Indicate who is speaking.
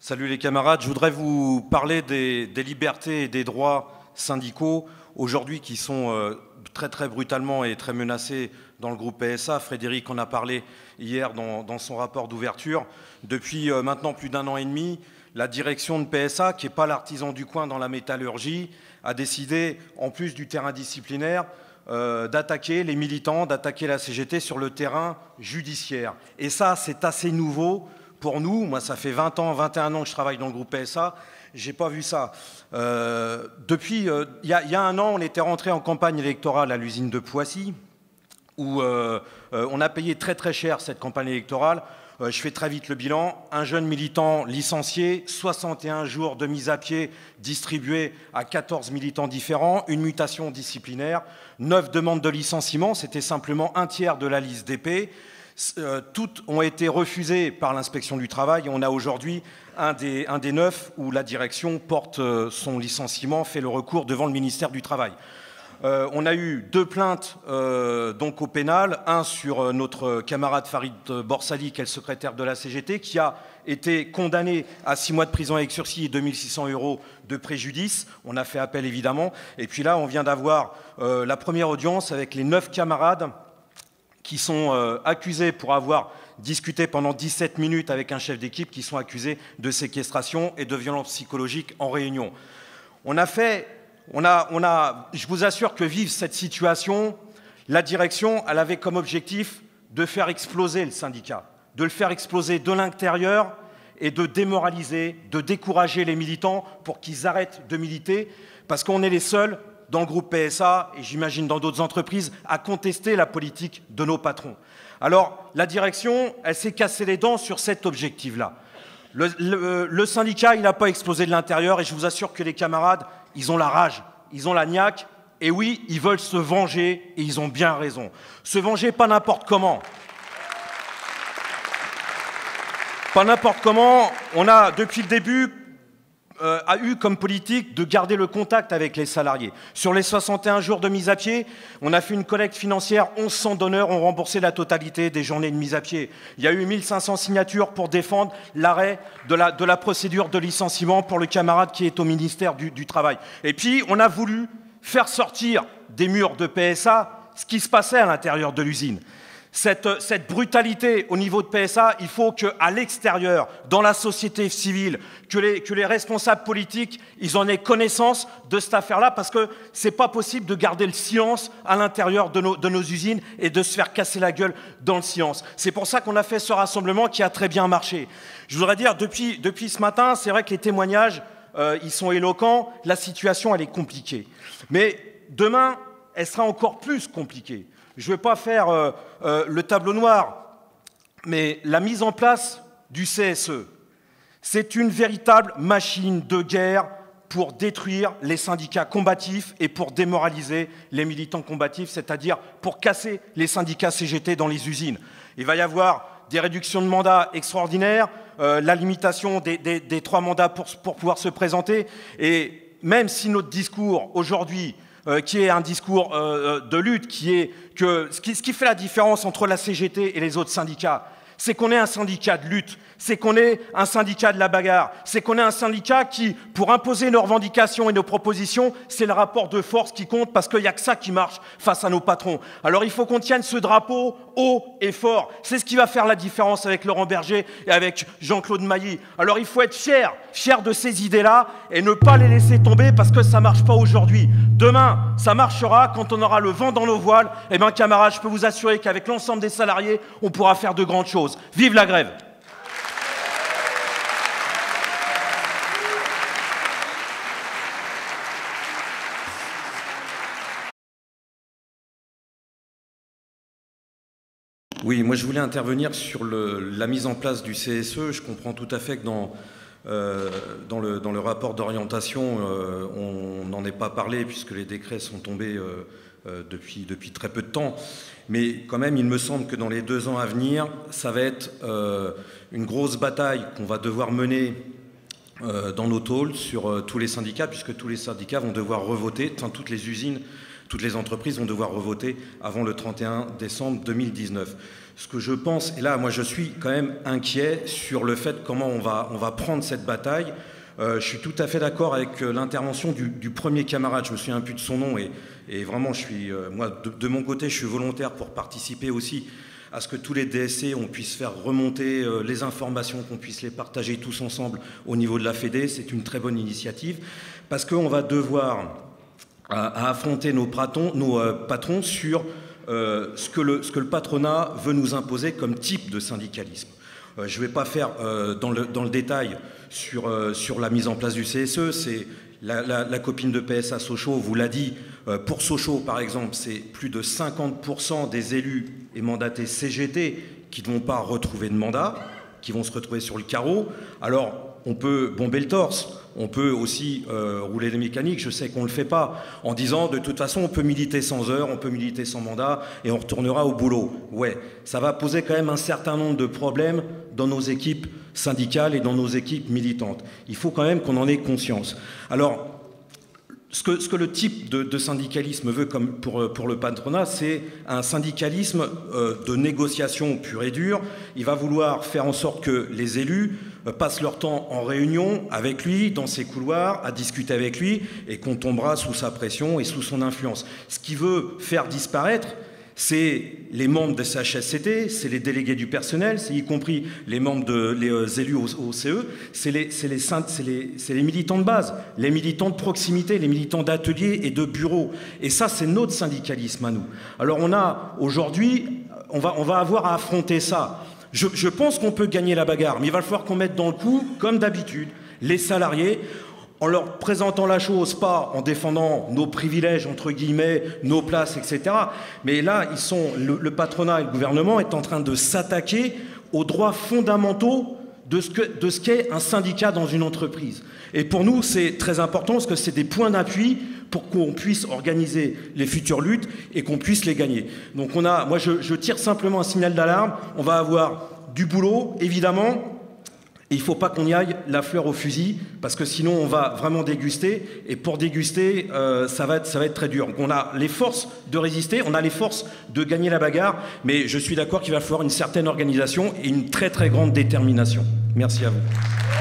Speaker 1: Salut les camarades, je voudrais vous parler des libertés et des droits syndicaux aujourd'hui qui sont très brutalement et très menacés dans le groupe PSA. Frédéric en a parlé hier dans son rapport d'ouverture. Depuis maintenant plus d'un an et demi, la direction de PSA, qui n'est pas l'artisan du coin dans la métallurgie, a décidé, en plus du terrain disciplinaire, d'attaquer les militants, d'attaquer la CGT sur le terrain judiciaire. Et ça, c'est assez nouveau pour nous. Moi, ça fait 20 ans, 21 ans que je travaille dans le groupe PSA. Je n'ai pas vu ça. Depuis, il y a un an, on était rentré en campagne électorale à l'usine de Poissy, où on a payé très cher cette campagne électorale. Je fais très vite le bilan. Un jeune militant licencié, 61 jours de mise à pied distribués à 14 militants différents, une mutation disciplinaire, 9 demandes de licenciement, c'était simplement un tiers de la liste d'épée. Toutes ont été refusées par l'inspection du travail et on a aujourd'hui un des 9 où la direction porte son licenciement, fait le recours devant le ministère du Travail. On a eu 2 plaintes donc au pénal, un sur notre camarade Farid Borsali, qui est le secrétaire de la CGT, qui a été condamné à 6 mois de prison avec sursis et 2600 € de préjudice. On a fait appel évidemment. Et puis là, on vient d'avoir la première audience avec les 9 camarades qui sont accusés pour avoir discuté pendant 17 minutes avec un chef d'équipe, qui sont accusés de séquestration et de violence psychologique en réunion. Je vous assure que vivre cette situation, la direction, elle avait comme objectif de faire exploser le syndicat, de le faire exploser de l'intérieur et de démoraliser, de décourager les militants pour qu'ils arrêtent de militer, parce qu'on est les seuls dans le groupe PSA, et j'imagine dans d'autres entreprises, à contester la politique de nos patrons. Alors, la direction, elle s'est cassé les dents sur cet objectif-là. Le syndicat, il n'a pas explosé de l'intérieur, et je vous assure que les camarades, ils ont la rage, ils ont la niaque, et oui, ils veulent se venger, et ils ont bien raison. Se venger pas n'importe comment. Pas n'importe comment. On a, depuis le début, a eu comme politique de garder le contact avec les salariés. Sur les 61 jours de mise à pied, on a fait une collecte financière, 1100 donneurs ont remboursé la totalité des journées de mise à pied. Il y a eu 1500 signatures pour défendre l'arrêt de la procédure de licenciement pour le camarade qui est au ministère du Travail. Et puis, on a voulu faire sortir des murs de PSA ce qui se passait à l'intérieur de l'usine. Cette brutalité au niveau de PSA, il faut qu'à l'extérieur, dans la société civile, que les responsables politiques, ils en aient connaissance de cette affaire-là, parce que c'est pas possible de garder le silence à l'intérieur de nos usines et de se faire casser la gueule dans le silence. C'est pour ça qu'on a fait ce rassemblement qui a très bien marché. Je voudrais dire, depuis ce matin, c'est vrai que les témoignages, ils sont éloquents, la situation, elle est compliquée. Mais demain, elle sera encore plus compliquée. Je ne veux pas faire le tableau noir, mais la mise en place du CSE, c'est une véritable machine de guerre pour détruire les syndicats combatifs et pour démoraliser les militants combatifs, c'est-à-dire pour casser les syndicats CGT dans les usines. Il va y avoir des réductions de mandats extraordinaires, la limitation des 3 mandats pour pouvoir se présenter, et même si notre discours aujourd'hui, qui est un discours de lutte, ce qui fait la différence entre la CGT et les autres syndicats, c'est qu'on est un syndicat de lutte, c'est qu'on est un syndicat de la bagarre, c'est qu'on est un syndicat qui, pour imposer nos revendications et nos propositions, c'est le rapport de force qui compte, parce qu'il n'y a que ça qui marche face à nos patrons. Alors il faut qu'on tienne ce drapeau haut et fort. C'est ce qui va faire la différence avec Laurent Berger et avec Jean-Claude Mailly. Alors il faut être fier de ces idées-là et ne pas les laisser tomber, parce que ça ne marche pas aujourd'hui. Demain, ça marchera quand on aura le vent dans nos voiles. Eh bien, camarades, je peux vous assurer qu'avec l'ensemble des salariés, on pourra faire de grandes choses. Vive la grève! Oui, moi je voulais intervenir sur la mise en place du CSE. Je comprends tout à fait que dans le rapport d'orientation, on n'en ait pas parlé, puisque les décrets sont tombés depuis très peu de temps. Mais quand même, il me semble que dans les 2 ans à venir, ça va être une grosse bataille qu'on va devoir mener dans nos tôles sur tous les syndicats, puisque tous les syndicats vont devoir revoter, enfin toutes les usines, toutes les entreprises vont devoir revoter avant le 31 décembre 2019. Ce que je pense, et là, moi, je suis quand même inquiet sur le fait comment on va prendre cette bataille. Je suis tout à fait d'accord avec l'intervention du premier camarade, je me souviens plus de son nom, et vraiment, moi, de mon côté, je suis volontaire pour participer aussi à ce que tous les DSC, on puisse faire remonter les informations, qu'on puisse les partager tous ensemble au niveau de la Fédé. C'est une très bonne initiative, parce qu'on va devoir affronter nos patrons sur ce que le patronat veut nous imposer comme type de syndicalisme. Je ne vais pas faire dans le détail sur la mise en place du CSE. C'est la copine de PSA Sochaux vous l'a dit. Pour Sochaux, par exemple, c'est plus de 50% des élus et mandatés CGT qui ne vont pas retrouver de mandat, qui vont se retrouver sur le carreau. Alors, on peut bomber le torse, on peut aussi rouler les mécaniques, je sais qu'on ne le fait pas, en disant de toute façon on peut militer sans heure, on peut militer sans mandat et on retournera au boulot. Ouais, ça va poser quand même un certain nombre de problèmes dans nos équipes syndicales et dans nos équipes militantes. Il faut quand même qu'on en ait conscience. Alors, ce que le type de syndicalisme veut comme pour le patronat, c'est un syndicalisme de négociation pure et dure. Il va vouloir faire en sorte que les élus passent leur temps en réunion avec lui, dans ses couloirs, à discuter avec lui, et qu'on tombera sous sa pression et sous son influence. Ce qu'il veut faire disparaître, c'est les membres de CHSCT, c'est les délégués du personnel, c'est y compris les membres les élus au CE, c'est les militants de base, les militants de proximité, les militants d'ateliers et de bureaux. Et ça, c'est notre syndicalisme à nous. Alors aujourd'hui, on va avoir à affronter ça. Je pense qu'on peut gagner la bagarre, mais il va falloir qu'on mette dans le coup, comme d'habitude, les salariés, en leur présentant la chose, pas en défendant nos privilèges, entre guillemets, nos places, etc. Mais là, le patronat et le gouvernement est en train de s'attaquer aux droits fondamentaux de ce qu'est un syndicat dans une entreprise. Et pour nous, c'est très important parce que c'est des points d'appui pour qu'on puisse organiser les futures luttes et qu'on puisse les gagner. Donc moi, je tire simplement un signal d'alarme. On va avoir du boulot, évidemment. Et il ne faut pas qu'on y aille la fleur au fusil, parce que sinon on va vraiment déguster, et pour déguster, ça va être très dur. Donc on a les forces de résister, on a les forces de gagner la bagarre, mais je suis d'accord qu'il va falloir une certaine organisation et une très très grande détermination. Merci à vous.